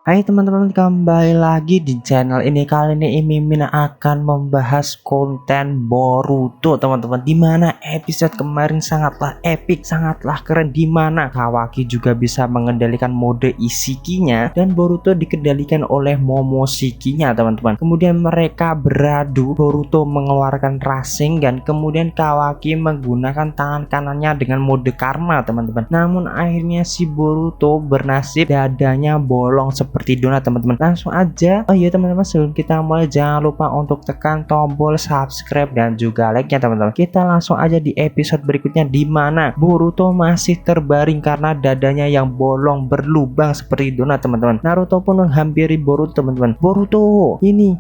Hai teman-teman, kembali lagi di channel ini. Kali ini Mimin akan membahas konten Boruto teman-teman, dimana episode kemarin sangatlah epic, sangatlah keren, dimana Kawaki juga bisa mengendalikan mode Ishikinya dan Boruto dikendalikan oleh Momoshikinya teman-teman. Kemudian mereka beradu, Boruto mengeluarkan Rasengan, kemudian Kawaki menggunakan tangan kanannya dengan mode karma teman-teman. Namun akhirnya si Boruto bernasib dadanya bolong seperti donat teman-teman. Langsung aja, oh iya teman-teman, sebelum kita mulai jangan lupa untuk tekan tombol subscribe dan juga like nya teman-teman. Kita langsung aja di episode berikutnya, di mana Boruto masih terbaring karena dadanya yang bolong berlubang seperti donat teman-teman. Naruto pun menghampiri Boruto teman-teman. Boruto, ini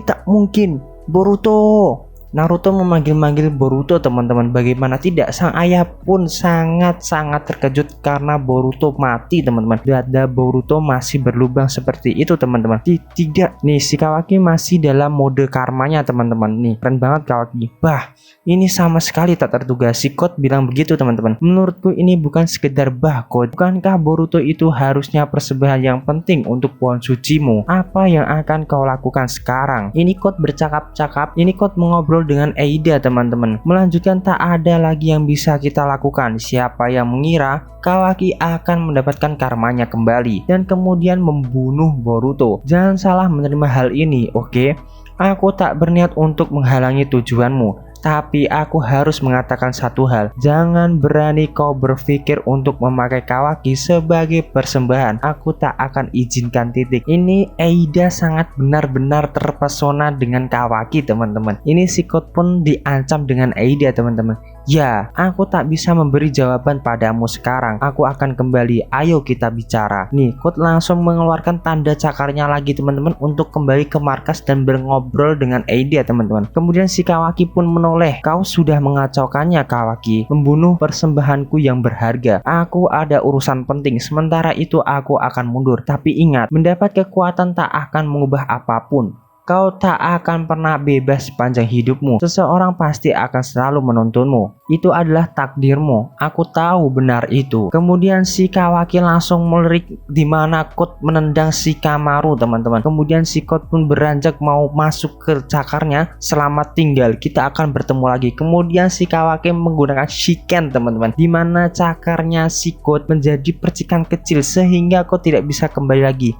tak mungkin. Boruto, Naruto memanggil-manggil Boruto teman-teman. Bagaimana tidak, sang ayah pun sangat-sangat terkejut karena Boruto mati teman-teman. Dada Boruto masih berlubang seperti itu teman-teman. Tidak, nih si Kawaki masih dalam mode karmanya teman-teman. Nih keren banget Kawaki. Bah, ini sama sekali tak terduga. Si Code bilang begitu teman-teman. Menurutku ini bukan sekedar bah Code. Bukankah Boruto itu harusnya persembahan yang penting untuk pohon sucimu? Apa yang akan kau lakukan sekarang? Ini Code bercakap-cakap. Ini Code mengobrol dengan Eida teman-teman. Melanjutkan, tak ada lagi yang bisa kita lakukan. Siapa yang mengira Kawaki akan mendapatkan karmanya kembali dan kemudian membunuh Boruto? Jangan salah menerima hal ini, oke? Aku tak berniat untuk menghalangi tujuanmu, tapi aku harus mengatakan satu hal. Jangan berani kau berpikir untuk memakai Kawaki sebagai persembahan. Aku tak akan izinkan, titik. Ini Eida sangat benar-benar terpesona dengan Kawaki teman-teman. Ini si Code pun diancam dengan Eida teman-teman. Ya, aku tak bisa memberi jawaban padamu sekarang. Aku akan kembali. Ayo kita bicara. Nih, Code langsung mengeluarkan tanda cakarnya lagi teman-teman untuk kembali ke markas dan ngobrol dengan Eida teman-teman. Kemudian si Kawaki pun menoleh. Kau sudah mengacaukannya Kawaki, membunuh persembahanku yang berharga. Aku ada urusan penting, sementara itu aku akan mundur. Tapi ingat, mendapat kekuatan tak akan mengubah apapun. Kau tak akan pernah bebas sepanjang hidupmu. Seseorang pasti akan selalu menuntunmu. Itu adalah takdirmu. Aku tahu benar itu. Kemudian si Kawaki langsung melirik, di mana Code menendang si Kamaru teman-teman. Kemudian si Code pun beranjak mau masuk ke cakarnya. Selamat tinggal, kita akan bertemu lagi. Kemudian si Kawaki menggunakan Shiken teman-teman, di mana cakarnya si Code menjadi percikan kecil sehingga Code tidak bisa kembali lagi.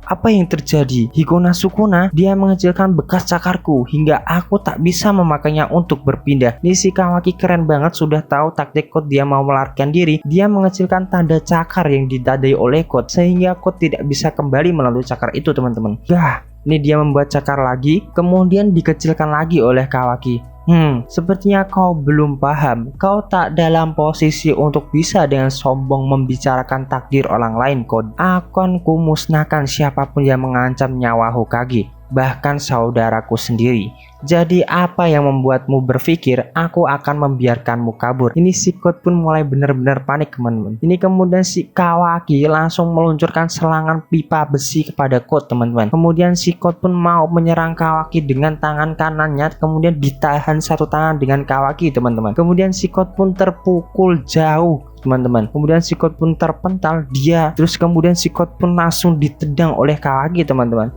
Apa yang terjadi? Hikona Sukuna, dia mengecilkan bekas cakarku hingga aku tak bisa memakainya untuk berpindah. Nih si Kawaki keren banget, sudah tahu taktik Code dia mau melarikan diri. Dia mengecilkan tanda cakar yang ditandai oleh Code sehingga Code tidak bisa kembali melalui cakar itu teman-teman. Ini dia membuat cakar lagi, kemudian dikecilkan lagi oleh Kawaki. Sepertinya kau belum paham. Kau tak dalam posisi untuk bisa dengan sombong membicarakan takdir orang lain, Code. Akan kumusnahkan siapapun yang mengancam nyawa Hokage, bahkan saudaraku sendiri. Jadi apa yang membuatmu berpikir aku akan membiarkanmu kabur? Ini si Code pun mulai benar-benar panik teman-teman. Ini kemudian si Kawaki langsung meluncurkan serangan pipa besi kepada Code teman-teman. Kemudian si Code pun mau menyerang Kawaki dengan tangan kanannya, kemudian ditahan satu tangan dengan Kawaki teman-teman. Kemudian si Code pun terpukul jauh teman-teman. Kemudian si Code pun terpental dia. Terus kemudian si Code pun langsung ditendang oleh Kawaki teman-teman.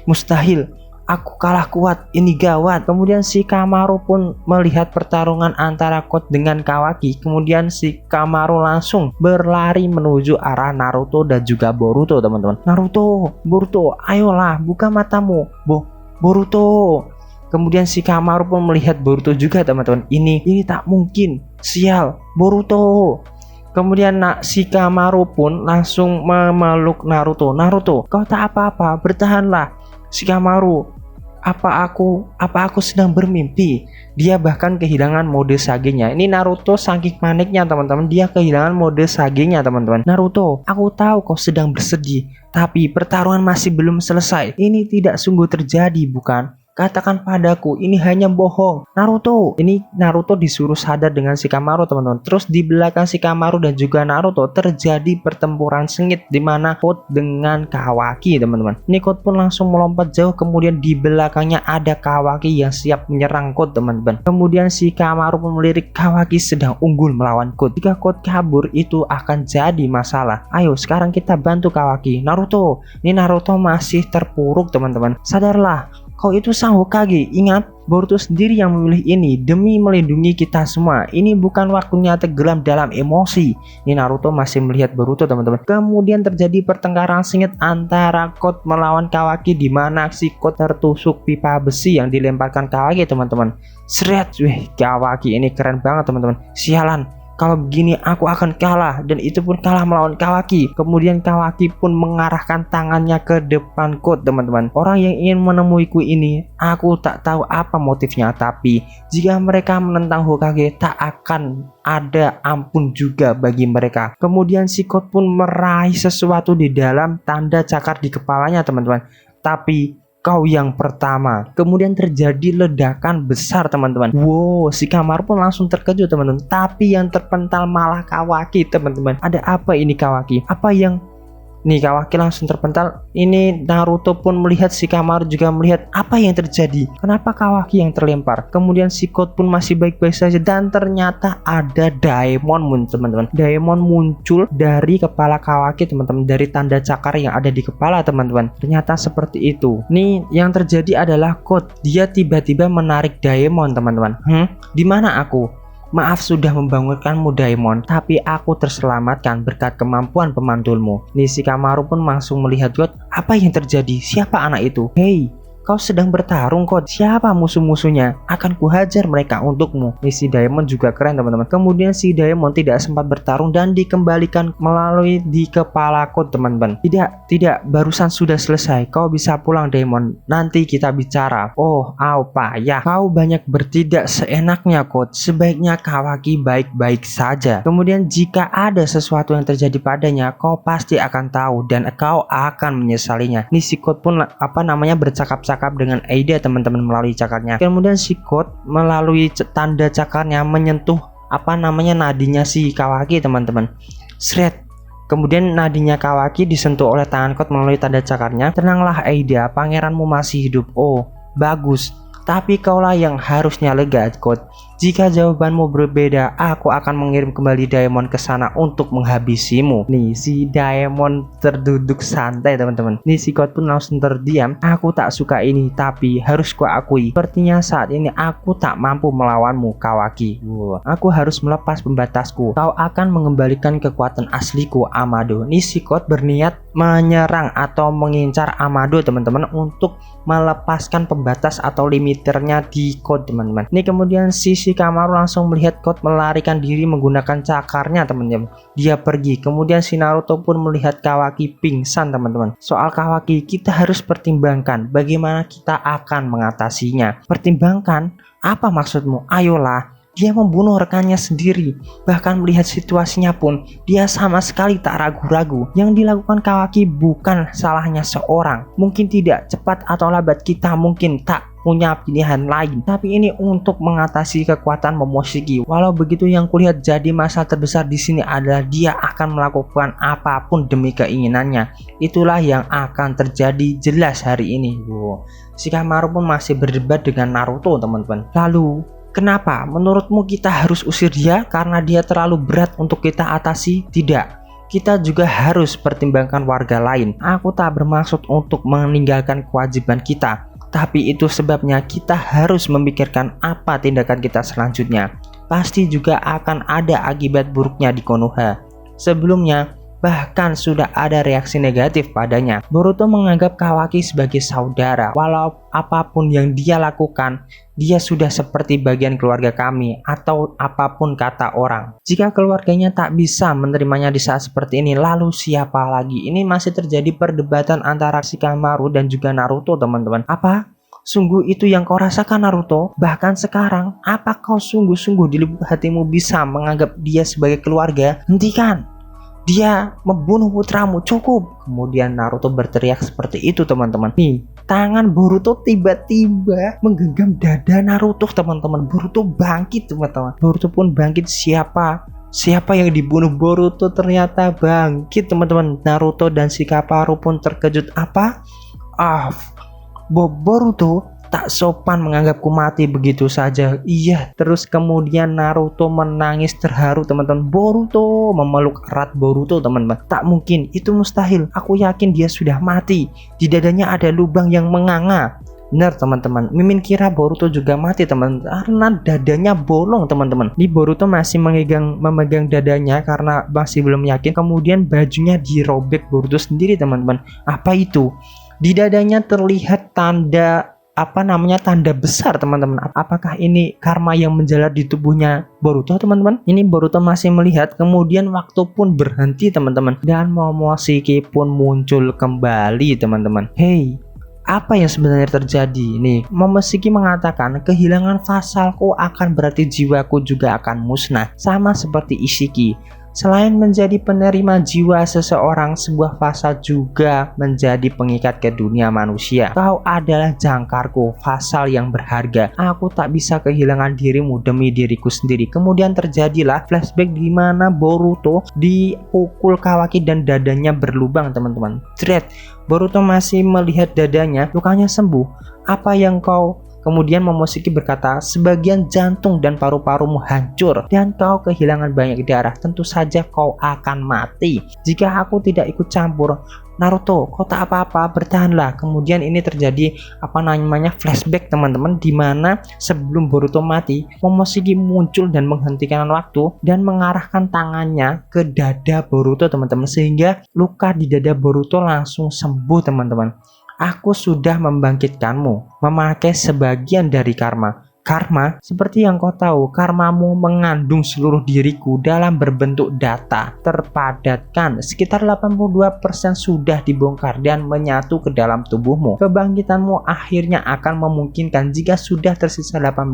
Mustahil, aku kalah kuat, ini gawat. Kemudian si Kamaru pun melihat pertarungan antara Code dengan Kawaki. Kemudian si Kamaru langsung berlari menuju arah Naruto dan juga Boruto teman-teman. Boruto, ayolah buka matamu, Boruto. Kemudian si Kamaru pun melihat Boruto juga teman-teman. Ini tak mungkin, sial, Boruto. Kemudian si Kamaru pun langsung memeluk Naruto. Kau tak apa-apa, bertahanlah. Si Kamaru, apa aku sedang bermimpi? Dia bahkan kehilangan mode Sage-nya. Ini Naruto saking paniknya teman-teman, dia kehilangan mode Sage-nya teman-teman. Naruto, aku tahu kau sedang bersedih, tapi pertarungan masih belum selesai. Ini tidak sungguh terjadi, bukan? Katakan padaku, ini hanya bohong. Naruto, ini Naruto disuruh sadar dengan Shikamaru teman-teman. Terus di belakang Shikamaru dan juga Naruto terjadi pertempuran sengit di mana Code dengan Kawaki teman-teman. Ini Code pun langsung melompat jauh, kemudian di belakangnya ada Kawaki yang siap menyerang Code teman-teman. Kemudian Shikamaru pun melirik Kawaki sedang unggul melawan Code. Jika Code kabur itu akan jadi masalah. Ayo sekarang kita bantu Kawaki. Naruto, ini Naruto masih terpuruk teman-teman. Sadarlah, kau itu sang Hokage. Ingat, Boruto sendiri yang memilih ini demi melindungi kita semua. Ini bukan waktunya tenggelam dalam emosi. Ini Naruto masih melihat Boruto teman-teman. Kemudian terjadi pertengkaran sengit antara Code melawan Kawaki, di mana si Code tertusuk pipa besi yang dilemparkan Kawaki teman-teman. Seret, wih, Kawaki ini keren banget teman-teman. Sialan, kalau begini aku akan kalah, dan itu pun kalah melawan Kawaki. Kemudian Kawaki pun mengarahkan tangannya ke depan Code teman-teman. Orang yang ingin menemuiku ini, aku tak tahu apa motifnya, tapi jika mereka menentang Hokage tak akan ada ampun juga bagi mereka. Kemudian si Code pun meraih sesuatu di dalam tanda cakar di kepalanya teman-teman. Tapi kau yang pertama. Kemudian terjadi ledakan besar teman-teman. Wow, Shikamaru pun langsung terkejut teman-teman. Tapi yang terpental malah Kawaki teman-teman. Ada apa ini Kawaki? Apa yang... Nih Kawaki langsung terpental. Ini Naruto pun melihat, Shikamaru juga melihat apa yang terjadi. Kenapa Kawaki yang terlempar? Kemudian si Code pun masih baik-baik saja, dan ternyata ada Daemon teman-teman. Daemon muncul dari kepala Kawaki teman-teman, dari tanda cakar yang ada di kepala teman-teman. Ternyata seperti itu. Nih yang terjadi adalah Code, dia tiba-tiba menarik Daemon teman-teman. Di mana aku? Maaf sudah membangunkanmu Daemon, tapi aku terselamatkan berkat kemampuan pemantulmu. Shikamaru pun langsung melihat God. Apa yang terjadi? Siapa anak itu? Hei, kau sedang bertarung God. Siapa musuh-musuhnya? Akan kuhajar mereka untukmu. Si Daemon juga keren teman-teman. Kemudian si Daemon tidak sempat bertarung dan dikembalikan melalui di kepala Code teman-teman. Tidak, barusan sudah selesai. Kau bisa pulang Daemon. Nanti kita bicara. Oh, payah. Kau banyak bertindak seenaknya Code. Sebaiknya Kawaki baik-baik saja. Kemudian jika ada sesuatu yang terjadi padanya, kau pasti akan tahu dan kau akan menyesalinya. Si Code pun bercakap-cakap dengan Aida teman-teman melalui cakarnya. Kemudian si Code melalui tanda cakarnya menyentuh nadinya si Kawaki teman-teman. Shred. Kemudian nadinya Kawaki disentuh oleh tangan Code melalui tanda cakarnya. Tenanglah Aida, pangeranmu masih hidup. Oh, bagus. Tapi kaulah yang harusnya lega Code. Jika jawabanmu berbeda, aku akan mengirim kembali Daemon ke sana untuk menghabisimu. Si Daemon terduduk santai teman-teman. Si Code pun langsung terdiam. Aku tak suka ini, tapi harus kuakui, sepertinya saat ini aku tak mampu melawanmu Kawaki. Aku harus melepas pembatasku. Kau akan mengembalikan kekuatan asliku Amado. Si Code berniat menyerang atau mengincar Amado teman-teman, untuk melepaskan pembatas atau limiternya di Code teman-teman. Kemudian Shikamaru langsung melihat Code melarikan diri menggunakan cakarnya teman-teman. Dia pergi. Kemudian si Naruto pun melihat Kawaki pingsan teman-teman. Soal Kawaki kita harus pertimbangkan bagaimana kita akan mengatasinya. Pertimbangkan? Apa maksudmu? Ayolah. Dia membunuh rekannya sendiri. Bahkan melihat situasinya pun dia sama sekali tak ragu-ragu. Yang dilakukan Kawaki bukan salahnya seorang. Mungkin tidak cepat atau lambat, kita mungkin tak punya pilihan lain, tapi ini untuk mengatasi kekuatan Momoshiki. Walau begitu, yang kulihat jadi masalah terbesar di sini adalah dia akan melakukan apapun demi keinginannya. Itulah yang akan terjadi jelas hari ini. Shikamaru pun masih berdebat dengan Naruto teman-teman. Lalu kenapa menurutmu kita harus usir dia karena dia terlalu berat untuk kita atasi? Tidak, kita juga harus pertimbangkan warga lain. Aku tak bermaksud untuk meninggalkan kewajiban kita, tapi itu sebabnya kita harus memikirkan apa tindakan kita selanjutnya. Pasti juga akan ada akibat buruknya di Konoha. Sebelumnya bahkan sudah ada reaksi negatif padanya. Boruto menganggap Kawaki sebagai saudara. Walau apapun yang dia lakukan, dia sudah seperti bagian keluarga kami, atau apapun kata orang. Jika keluarganya tak bisa menerimanya di saat seperti ini, lalu siapa lagi? Ini masih terjadi perdebatan antara Shikamaru dan juga Naruto teman-teman. Apa? Sungguh itu yang kau rasakan Naruto? Bahkan sekarang, apa kau sungguh-sungguh di lubuk hatimu bisa menganggap dia sebagai keluarga? Hentikan! dia membunuh putramu, cukup. Kemudian Naruto berteriak seperti itu teman-teman. Nih, tangan Boruto tiba-tiba menggenggam dada Naruto teman-teman. Boruto bangkit teman-teman. Boruto pun bangkit. Siapa yang dibunuh Boruto ternyata bangkit teman-teman. Naruto dan Shikamaru pun terkejut. Apa? Boruto tak sopan menganggapku mati begitu saja. Iya, terus kemudian Naruto menangis terharu teman-teman. Boruto memeluk erat Boruto teman-teman. Tak mungkin, itu mustahil. Aku yakin dia sudah mati. Di dadanya ada lubang yang menganga. Benar teman-teman, Mimin kira Boruto juga mati teman-teman karena dadanya bolong teman-teman. Di Boruto masih memegang dadanya karena masih belum yakin. Kemudian bajunya dirobek Boruto sendiri teman-teman. Apa itu? Di dadanya terlihat tanda besar teman-teman. Apakah ini karma yang menjalar di tubuhnya Boruto teman-teman? Ini Boruto masih melihat. Kemudian waktu pun berhenti teman-teman, dan Momoshiki pun muncul kembali teman-teman. Hey, apa yang sebenarnya terjadi? Nih, Momoshiki mengatakan kehilangan fasalku akan berarti jiwaku juga akan musnah, sama seperti Ishiki. Selain menjadi penerima jiwa seseorang, sebuah fasal juga menjadi pengikat ke dunia manusia. Kau adalah jangkarku, fasal yang berharga. Aku tak bisa kehilangan dirimu demi diriku sendiri. Kemudian terjadilah flashback di mana Boruto dipukul Kawaki dan dadanya berlubang teman-teman. Boruto masih melihat dadanya, lukanya sembuh. Apa yang kau... Kemudian Momoshiki berkata, sebagian jantung dan paru-parumu hancur dan kau kehilangan banyak darah. Tentu saja kau akan mati jika aku tidak ikut campur. Naruto, kau tak apa-apa, bertahanlah. Kemudian ini terjadi flashback teman-teman, di mana sebelum Boruto mati, Momoshiki muncul dan menghentikan waktu dan mengarahkan tangannya ke dada Boruto teman-teman, sehingga luka di dada Boruto langsung sembuh teman-teman. Aku sudah membangkitkanmu, memakai sebagian dari karma. Karma, seperti yang kau tahu, karmamu mengandung seluruh diriku dalam berbentuk data terpadatkan. Sekitar 82% sudah dibongkar dan menyatu ke dalam tubuhmu. Kebangkitanmu akhirnya akan memungkinkan jika sudah tersisa 18%.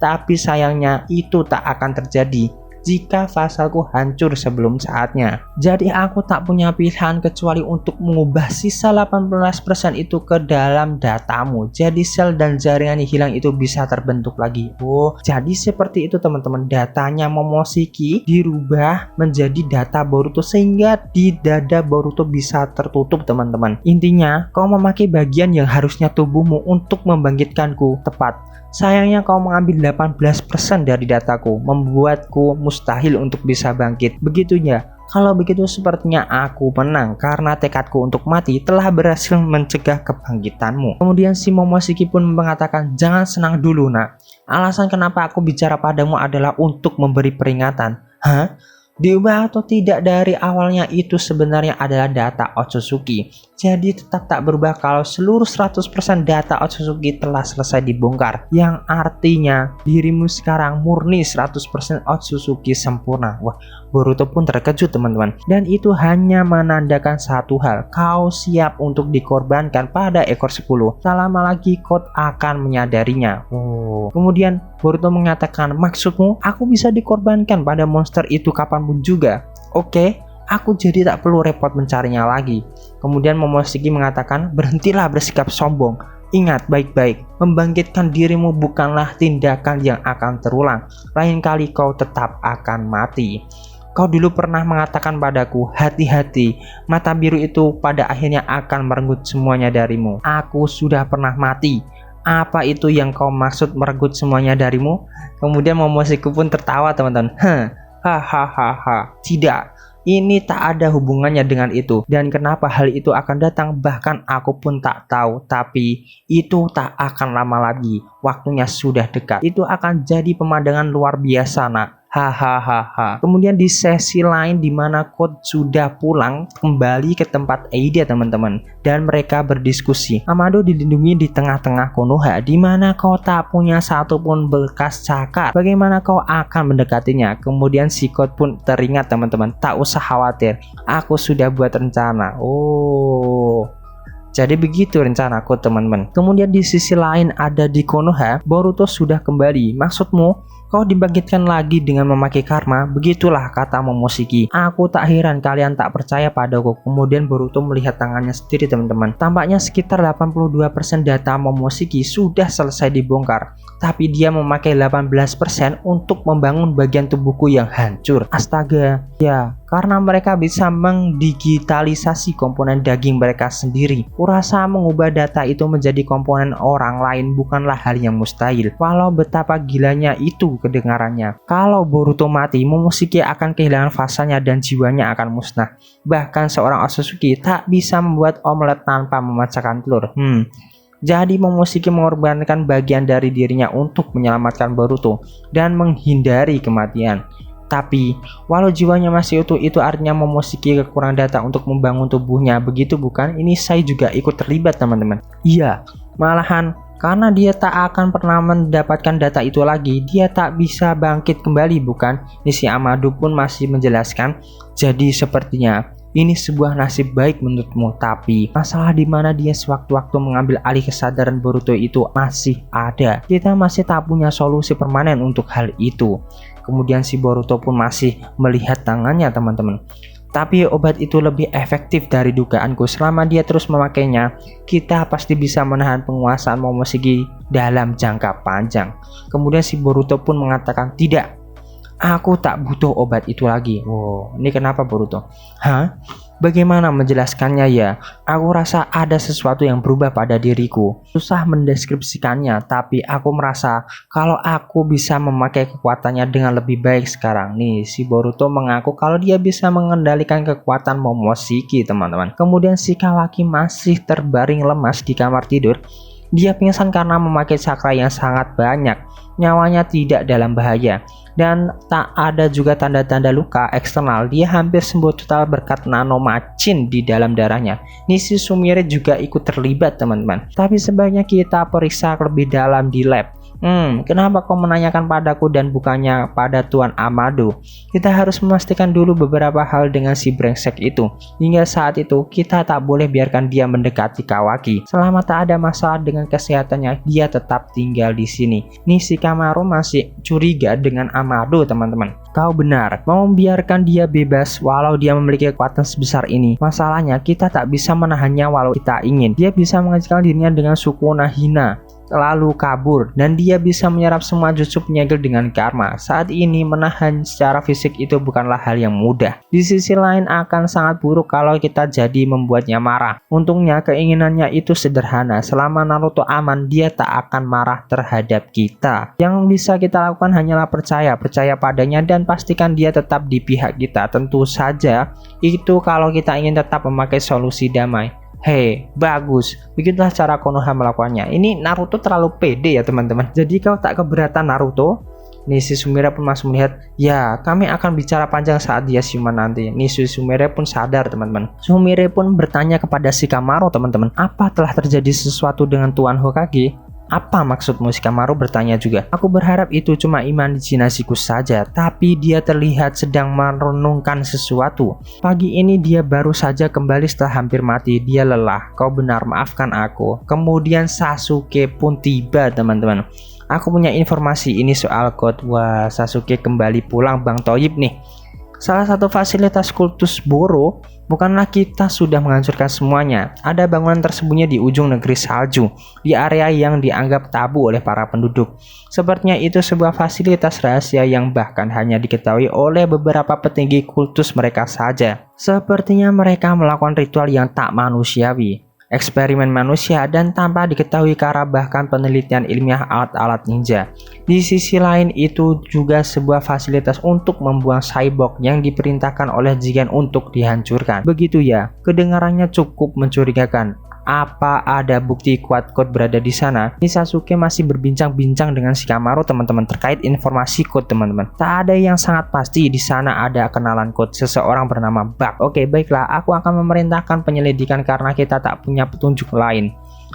Tapi sayangnya itu tak akan terjadi jika fasalku hancur sebelum saatnya. Jadi aku tak punya pilihan kecuali untuk mengubah sisa 18% itu ke dalam datamu. Jadi sel dan jaringan yang hilang itu bisa terbentuk lagi. Oh, jadi seperti itu teman-teman. Datanya Momoshiki dirubah menjadi data Boruto sehingga di dada Boruto bisa tertutup teman-teman. Intinya, kau memakai bagian yang harusnya tubuhmu untuk membangkitkanku. Tepat. Sayangnya kau mengambil 18% dari dataku, membuatku mustahil untuk bisa bangkit. Begitunya. Kalau begitu sepertinya aku menang karena tekadku untuk mati telah berhasil mencegah kebangkitanmu. Kemudian si Momoshiki pun mengatakan, jangan senang dulu nak. Alasan kenapa aku bicara padamu adalah untuk memberi peringatan. Hah? Diubah atau tidak dari awalnya itu sebenarnya adalah data Otsutsuki. Jadi tetap tak berubah kalau seluruh 100% data Otsutsuki telah selesai dibongkar. Yang artinya dirimu sekarang murni 100% Otsutsuki sempurna. Wah, Boruto pun terkejut teman-teman. Dan itu hanya menandakan satu hal. Kau siap untuk dikorbankan pada ekor 10. Tak lama lagi kau akan menyadarinya. Kemudian Boruto mengatakan, maksudmu aku bisa dikorbankan pada monster itu kapanpun juga? Oke, aku jadi tak perlu repot mencarinya lagi. Kemudian Momoshiki mengatakan, berhentilah bersikap sombong. Ingat baik-baik, membangkitkan dirimu bukanlah tindakan yang akan terulang. Lain kali kau tetap akan mati. Kau dulu pernah mengatakan padaku, hati-hati, mata biru itu pada akhirnya akan merenggut semuanya darimu. Aku sudah pernah mati. Apa itu yang kau maksud merenggut semuanya darimu? Kemudian Momoshiki pun tertawa teman-teman. Hahaha. Tidak, ini tak ada hubungannya dengan itu. Dan kenapa hal itu akan datang bahkan aku pun tak tahu. Tapi itu tak akan lama lagi. Waktunya sudah dekat. Itu akan jadi pemandangan luar biasa nak. Hahaha. Kemudian di sesi lain di mana Code sudah pulang kembali ke tempat Eida teman-teman, dan mereka berdiskusi. Amado dilindungi di tengah-tengah Konoha di mana kau tak punya satupun bekas cakar. Bagaimana kau akan mendekatinya? Kemudian si Code pun teringat teman-teman, tak usah khawatir, aku sudah buat rencana. Jadi begitu rencanaku teman-teman. Kemudian di sisi lain ada di Konoha, Boruto sudah kembali. Maksudmu Kau dibangkitkan lagi dengan memakai karma, begitulah kata Momoshiki. Aku tak heran kalian tak percaya padaku. Kemudian Boruto melihat tangannya sendiri teman-teman. Tampaknya sekitar 82% data Momoshiki sudah selesai dibongkar. Tapi dia memakai 18% untuk membangun bagian tubuhku yang hancur. Astaga, ya karena mereka bisa mendigitalisasi komponen daging mereka sendiri. Kurasa mengubah data itu menjadi komponen orang lain bukanlah hal yang mustahil. Walau betapa gilanya itu kedengarannya. Kalau Boruto mati, Momoshiki akan kehilangan fasanya dan jiwanya akan musnah. Bahkan seorang Otsutsuki tak bisa membuat omelet tanpa memecahkan telur. Jadi Momoshiki mengorbankan bagian dari dirinya untuk menyelamatkan Boruto dan menghindari kematian. Tapi, walau jiwanya masih utuh, itu artinya Momoshiki kekurangan data untuk membangun tubuhnya. Begitu bukan? Ini saya juga ikut terlibat teman-teman. Iya, malahan karena dia tak akan pernah mendapatkan data itu lagi, dia tak bisa bangkit kembali bukan? Nishi Amado pun masih menjelaskan, jadi sepertinya ini sebuah nasib baik menurutmu, tapi masalah di mana dia sewaktu-waktu mengambil alih kesadaran Boruto itu masih ada. Kita masih tak punya solusi permanen untuk hal itu. Kemudian si Boruto pun masih melihat tangannya teman-teman. Tapi obat itu lebih efektif dari dugaanku. Selama dia terus memakainya, kita pasti bisa menahan penguasaan Momoshiki dalam jangka panjang. Kemudian si Boruto pun mengatakan, tidak, aku tak butuh obat itu lagi. Wow, ini kenapa Boruto? Hah? Bagaimana menjelaskannya ya? Aku rasa ada sesuatu yang berubah pada diriku. Susah mendeskripsikannya, tapi aku merasa kalau aku bisa memakai kekuatannya dengan lebih baik sekarang. Nih, si Boruto mengaku kalau dia bisa mengendalikan kekuatan Momoshiki, teman-teman. Kemudian si Kawaki masih terbaring lemas di kamar tidur. Dia pingsan karena memakai cakra yang sangat banyak. Nyawanya tidak dalam bahaya dan tak ada juga tanda-tanda luka eksternal. Dia hampir sembuh total berkat nanomacin di dalam darahnya. Nishi Sumire juga ikut terlibat teman-teman. Tapi sebaiknya kita periksa lebih dalam di lab. Kenapa kau menanyakan padaku dan bukannya pada Tuan Amado? Kita harus memastikan dulu beberapa hal dengan si brengsek itu. Hingga saat itu kita tak boleh biarkan dia mendekati Kawaki. Selama tak ada masalah dengan kesehatannya, dia tetap tinggal di sini. Nishikamaru masih curiga dengan Amado teman-teman. Kau benar, mau membiarkan dia bebas walau dia memiliki kekuatan sebesar ini. Masalahnya kita tak bisa menahannya walau kita ingin. Dia bisa mengajarkan dirinya dengan suku Nahina, lalu kabur, dan dia bisa menyerap semua jutsu penyegel dengan karma. Saat ini menahan secara fisik itu bukanlah hal yang mudah. Di sisi lain akan sangat buruk kalau kita jadi membuatnya marah. Untungnya keinginannya itu sederhana. Selama Naruto aman, dia tak akan marah terhadap kita. Yang bisa kita lakukan hanyalah percaya padanya dan pastikan dia tetap di pihak kita. Tentu saja itu kalau kita ingin tetap memakai solusi damai. Hei, bagus. Begitulah cara Konoha melakukannya. Ini Naruto terlalu pede ya teman-teman. Jadi kau tak keberatan Naruto? Nishi Sumire pun masih melihat. Ya, kami akan bicara panjang saat dia siuman nanti. Nishi Sumire pun sadar teman-teman. Sumire pun bertanya kepada Shikamaru teman-teman. Apa telah terjadi sesuatu dengan Tuan Hokage? Apa maksudmu? Shikamaru bertanya juga. Aku berharap itu cuma imajinasiku saja, tapi dia terlihat sedang merenungkan sesuatu. Pagi ini dia baru saja kembali setelah hampir mati. Dia lelah. Kau benar, maafkan aku. Kemudian Sasuke pun tiba teman-teman. Aku punya informasi ini soal God. Wah, Sasuke kembali pulang Bang Toyib nih. Salah satu fasilitas kultus Boro, bukanlah kita sudah menghancurkan semuanya. Ada bangunan tersembunyi di ujung negeri salju, di area yang dianggap tabu oleh para penduduk. Sepertinya itu sebuah fasilitas rahasia yang bahkan hanya diketahui oleh beberapa petinggi kultus mereka saja. Sepertinya mereka melakukan ritual yang tak manusiawi, eksperimen manusia, dan tanpa diketahui ke arah bahkan penelitian ilmiah alat-alat ninja. Di sisi lain itu juga sebuah fasilitas untuk membuang cyborg yang diperintahkan oleh Jigen untuk dihancurkan. Begitu ya, kedengarannya cukup mencurigakan. Apa ada bukti kuat Code berada di sana? Ini Sasuke masih berbincang-bincang dengan Shikamaru teman-teman terkait informasi Code teman-teman. Tak ada yang sangat pasti di sana ada kenalan Code seseorang bernama Bug. Oke, baiklah, aku akan memerintahkan penyelidikan karena kita tak punya petunjuk lain.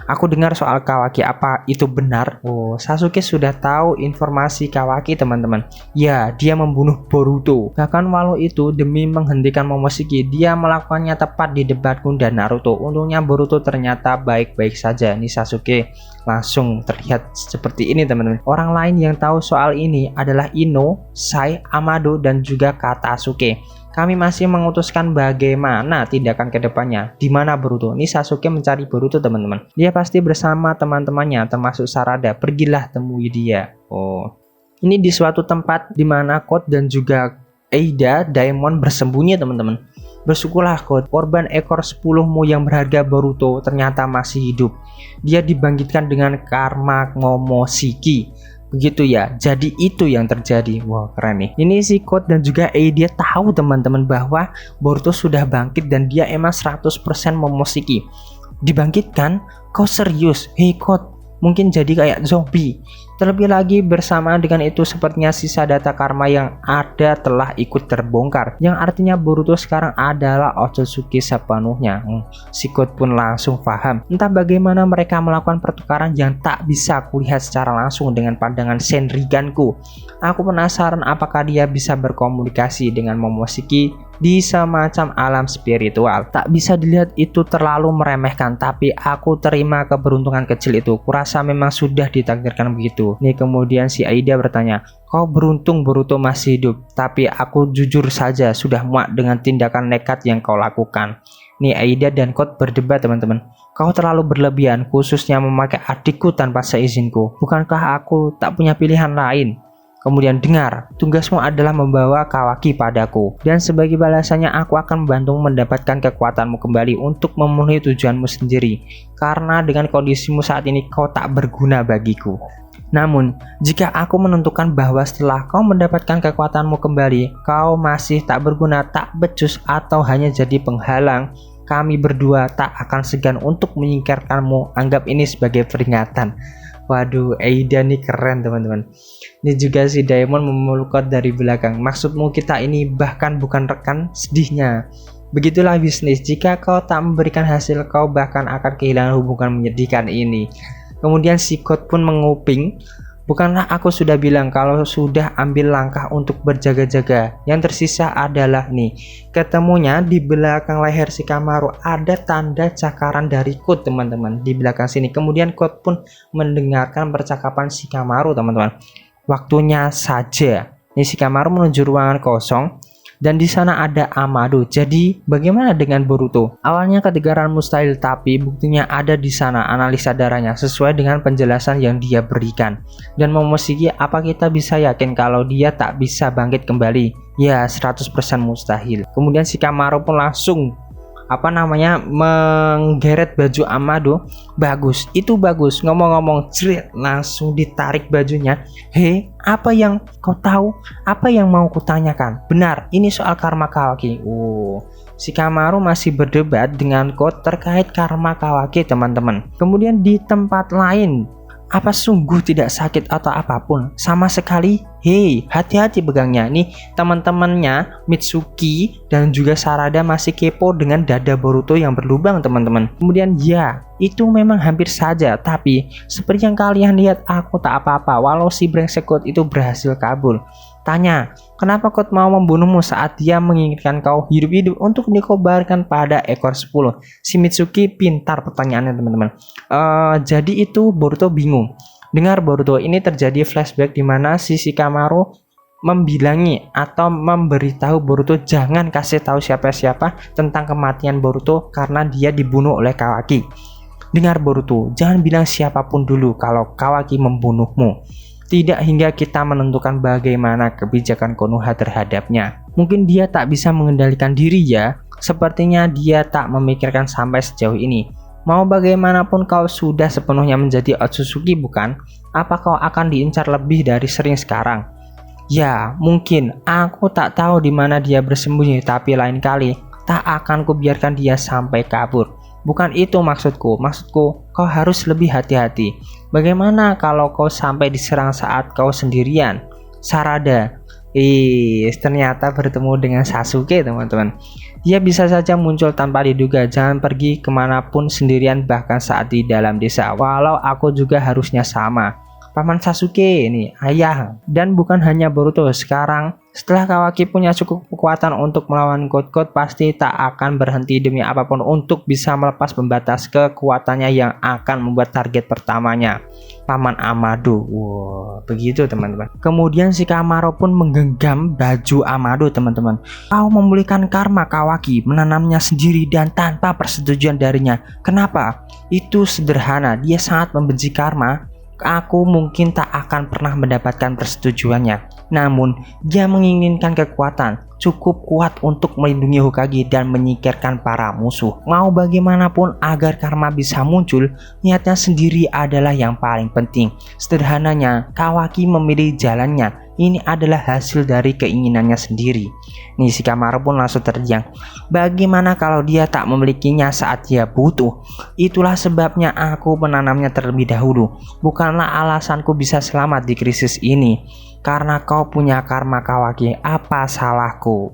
Aku dengar soal Kawaki, apa itu benar? Oh, Sasuke sudah tahu informasi Kawaki teman-teman. Ya, dia membunuh Boruto. Bahkan walau itu demi menghentikan Momoshiki, dia melakukannya tepat di debat Gunda Naruto. Untungnya Boruto ternyata baik-baik saja. Ini Sasuke langsung terlihat seperti ini teman-teman. Orang lain yang tahu soal ini adalah Ino, Sai, Amado, dan juga Katasuke. Kami masih mengutuskan bagaimana tindakan ke depannya. Di mana Boruto? Ini Sasuke mencari Boruto teman-teman. Dia pasti bersama teman-temannya termasuk Sarada. Pergilah temui dia. Oh. Ini di suatu tempat di mana Code dan juga Eida Daemon bersembunyi teman-teman. Bersyukurlah Code, korban ekor 10mu yang berharga Boruto ternyata masih hidup. Dia dibangkitkan dengan karma Momoshiki. Begitu ya, jadi itu yang terjadi. Wow, keren nih. Ini si Code dan juga dia tahu teman-teman bahwa Boruto sudah bangkit dan dia emang 100% Momoshiki. Dibangkitkan? Kau serius? Hei Code, mungkin jadi kayak zombie. Terlebih lagi bersamaan dengan itu sepertinya sisa data karma yang ada telah ikut terbongkar, yang artinya Boruto sekarang adalah Otsutsuki sepenuhnya. Si Code pun langsung paham. Entah bagaimana mereka melakukan pertukaran yang tak bisa kulihat secara langsung dengan pandangan Senriganku. Aku penasaran apakah dia bisa berkomunikasi dengan Momoshiki di semacam alam spiritual. Tak bisa dilihat itu terlalu meremehkan, tapi aku terima keberuntungan kecil itu. Kurasa memang sudah ditakdirkan begitu. Nih kemudian si Aida bertanya, kau beruntung Boruto masih hidup, tapi aku jujur saja sudah muak dengan tindakan nekat yang kau lakukan. Nih Aida dan Code berdebat teman-teman. Kau terlalu berlebihan, khususnya memakai adikku tanpa seizinku. Bukankah aku tak punya pilihan lain? Kemudian dengar, tugasmu adalah membawa Kawaki padaku. Dan sebagai balasannya aku akan membantumu mendapatkan kekuatanmu kembali untuk memenuhi tujuanmu sendiri. Karena dengan kondisimu saat ini kau tak berguna bagiku. Namun, jika aku menentukan bahwa setelah kau mendapatkan kekuatanmu kembali, kau masih tak berguna, tak becus, atau hanya jadi penghalang, kami berdua tak akan segan untuk menyingkirkanmu. Anggap ini sebagai peringatan. Waduh, Eida nih keren teman-teman. Ini juga si Daemon memeluk Code dari belakang. Maksudmu kita ini bahkan bukan rekan, sedihnya. Begitulah bisnis, jika kau tak memberikan hasil, kau bahkan akan kehilangan hubungan menyedihkan ini. Kemudian si Code pun menguping, bukanlah aku sudah bilang kalau sudah ambil langkah untuk berjaga-jaga. Yang tersisa adalah nih, ketemunya di belakang leher Shikamaru ada tanda cakaran dari Code teman-teman. Di belakang sini. Kemudian Code pun mendengarkan percakapan Shikamaru teman-teman. Waktunya saja. Nih Shikamaru menuju ruangan kosong. Dan di sana ada Amado. Jadi bagaimana dengan Boruto? Awalnya ketegaran mustahil, tapi buktinya ada di sana. Analisa darahnya sesuai dengan penjelasan yang dia berikan. Dan Momoshiki, apa kita bisa yakin kalau dia tak bisa bangkit kembali? Ya 100% mustahil. Kemudian Shikamaru pun langsung menggeret baju Amado. Bagus, itu bagus. Ngomong-ngomong, langsung ditarik bajunya. Hei, apa yang kau tahu? Apa yang mau kutanyakan? Benar, ini soal karma Kawaki. Shikamaru masih berdebat dengan Code terkait karma Kawaki teman-teman. Kemudian di tempat lain, apa sungguh tidak sakit atau apapun? Sama sekali. Hei, hati-hati pegangnya. Nih teman-temannya Mitsuki dan juga Sarada masih kepo dengan dada Boruto yang berlubang teman-teman. Kemudian ya, itu memang hampir saja. Tapi seperti yang kalian lihat, aku tak apa-apa walau si brengsek Code itu berhasil kabur. Tanya, kenapa Code mau membunuhmu saat dia menginginkan kau hidup-hidup untuk dikobarkan pada ekor 10? Si Mitsuki pintar pertanyaannya teman-teman. Jadi itu Boruto bingung. Dengar Boruto, ini terjadi flashback di mana si Shikamaru membilangi atau memberitahu Boruto jangan kasih tahu siapa-siapa tentang kematian Boruto karena dia dibunuh oleh Kawaki. Dengar Boruto, jangan bilang siapapun dulu kalau Kawaki membunuhmu. Tidak hingga kita menentukan bagaimana kebijakan Konoha terhadapnya. Mungkin dia tak bisa mengendalikan diri ya. Sepertinya dia tak memikirkan sampai sejauh ini. Mau bagaimanapun kau sudah sepenuhnya menjadi Otsutsuki bukan? Apa kau akan diincar lebih dari sering sekarang? Ya, mungkin. Aku tak tahu di mana dia bersembunyi, tapi lain kali tak akan kubiarkan dia sampai kabur. Bukan itu maksudku. Maksudku, kau harus lebih hati-hati. Bagaimana kalau kau sampai diserang saat kau sendirian? Sarada, Ternyata bertemu dengan Sasuke teman-teman. Dia bisa saja muncul tanpa diduga. Jangan pergi kemanapun sendirian, bahkan saat di dalam desa. Walau aku juga harusnya sama. Paman Sasuke ini ayah, dan bukan hanya Boruto. Sekarang setelah Kawaki punya cukup kekuatan untuk melawan God, pasti tak akan berhenti demi apapun untuk bisa melepas pembatas kekuatannya yang akan membuat target pertamanya Paman Amado. Wow, begitu teman-teman. Kemudian Shikamaru pun menggenggam baju Amado teman-teman. Kau memulihkan karma Kawaki, menanamnya sendiri dan tanpa persetujuan darinya. Kenapa? Itu sederhana, dia sangat membenci karma. Aku mungkin tak akan pernah mendapatkan persetujuannya. Namun, dia menginginkan kekuatan cukup kuat untuk melindungi Hokage dan menyingkirkan para musuh. Mau bagaimanapun agar karma bisa muncul, niatnya sendiri adalah yang paling penting. Sederhananya, Kawaki memilih jalannya. Ini adalah hasil dari keinginannya sendiri. Nih, Shikamaru pun langsung terdiam. Bagaimana kalau dia tak memilikinya saat dia butuh? Itulah sebabnya aku menanamnya terlebih dahulu. Bukanlah alasanku bisa selamat di krisis ini. Karena kau punya karma Kawaki, apa salahku?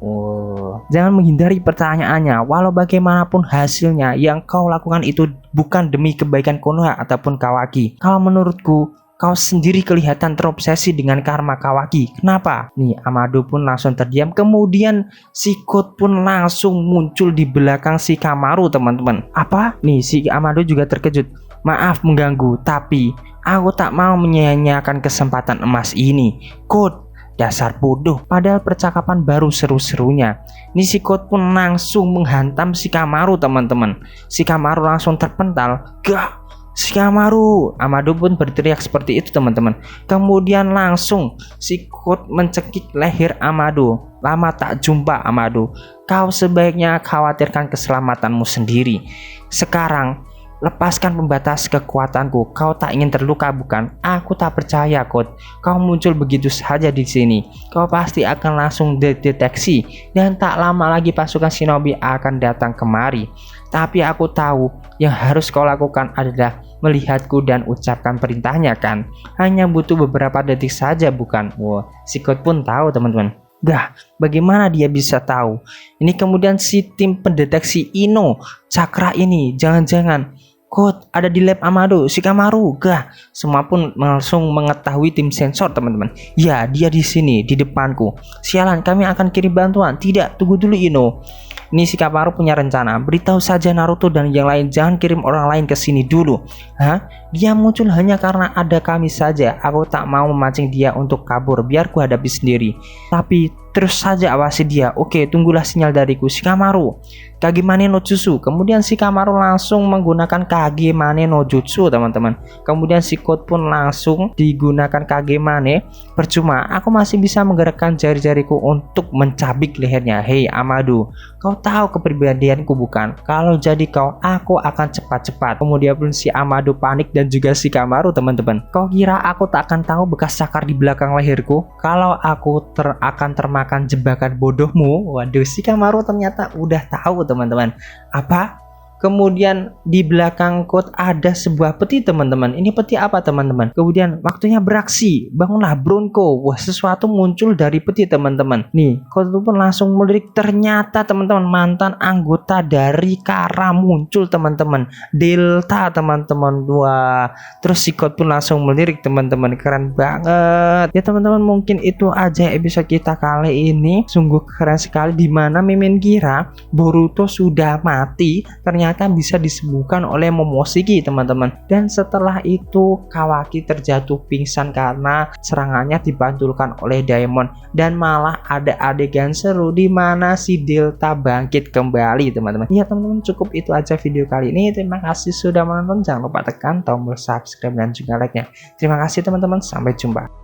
Jangan menghindari pertanyaannya. Walau bagaimanapun hasilnya, yang kau lakukan itu bukan demi kebaikan Konoha ataupun Kawaki. Kalau menurutku, kau sendiri kelihatan terobsesi dengan karma Kawaki. Kenapa? Nih, Amado pun langsung terdiam. Kemudian si God pun langsung muncul di belakang Shikamaru teman-teman. Apa? Nih, si Amado juga terkejut. Maaf mengganggu, tapi aku tak mau menyia-nyiakan kesempatan emas ini. God, dasar bodoh. Padahal percakapan baru seru-serunya. Nih, si God pun langsung menghantam Shikamaru teman-teman. Shikamaru langsung terpental. Gah! Shikamaru, Amado pun berteriak seperti itu teman-teman. Kemudian langsung si God mencekik leher Amado. Lama tak jumpa Amado. Kau sebaiknya khawatirkan keselamatanmu sendiri. Sekarang lepaskan pembatas kekuatanku. Kau tak ingin terluka bukan? Aku tak percaya, God. Kau muncul begitu saja di sini. Kau pasti akan langsung dideteksi dan tak lama lagi pasukan shinobi akan datang kemari. Tapi aku tahu yang harus kau lakukan adalah melihatku dan ucapkan perintahnya kan? Hanya butuh beberapa detik saja bukan? Wow, si God pun tahu teman-teman. Gah, bagaimana dia bisa tahu? Ini kemudian si tim pendeteksi Ino Cakra ini jangan-jangan God ada di lab Amado, Shikamaru. Gah, semua pun langsung mengetahui tim sensor teman-teman. Ya, dia di sini di depanku. Sialan, kami akan kirim bantuan. Tidak, tunggu dulu Ino. Ini Shikamaru punya rencana. Beritahu saja Naruto dan yang lain jangan kirim orang lain ke sini dulu. Hah? Dia muncul hanya karena ada kami saja. Aku tak mau memancing dia untuk kabur. Biar ku hadapi sendiri. Tapi terus saja awasi dia. Oke, tunggulah sinyal dariku. Shikamaru, Kagemane no Jutsu. Kemudian Shikamaru langsung menggunakan Kagemane no Jutsu teman-teman. Kemudian si God pun langsung digunakan Kagemane. Percuma, aku masih bisa menggerakkan jari-jariku untuk mencabik lehernya. Hei Amado, kau tahu kepribadianku bukan? Kalau jadi kau, aku akan cepat-cepat. Kemudian pun si Amado panik dan juga Shikamaru teman-teman. Kau kira aku tak akan tahu bekas cakar di belakang leherku? Kalau aku akan termakan jebakan bodohmu. Waduh, Shikamaru ternyata udah tahu teman-teman. Apa? Kemudian di belakang God ada sebuah peti teman-teman. Ini peti apa teman-teman? Kemudian waktunya beraksi. Bangunlah Bronco. Wah, sesuatu muncul dari peti teman-teman. Nih, God pun langsung melirik. Ternyata teman-teman mantan anggota dari Kara muncul teman-teman. Delta teman-teman. Wah, terus si God pun langsung melirik teman-teman. Keren banget. Ya teman-teman, mungkin itu aja episode kita kali ini. Sungguh keren sekali, dimana Mimin kira Boruto sudah mati. Ternyata bisa disembuhkan oleh Momoshiki teman-teman. Dan setelah itu Kawaki terjatuh pingsan karena serangannya dibantulkan oleh Daemon. Dan malah ada adegan seru di mana si Delta bangkit kembali teman-teman. Ya teman-teman, cukup itu aja video kali ini. Terima kasih sudah menonton. Jangan lupa tekan tombol subscribe dan juga like-nya. Terima kasih teman-teman, sampai jumpa.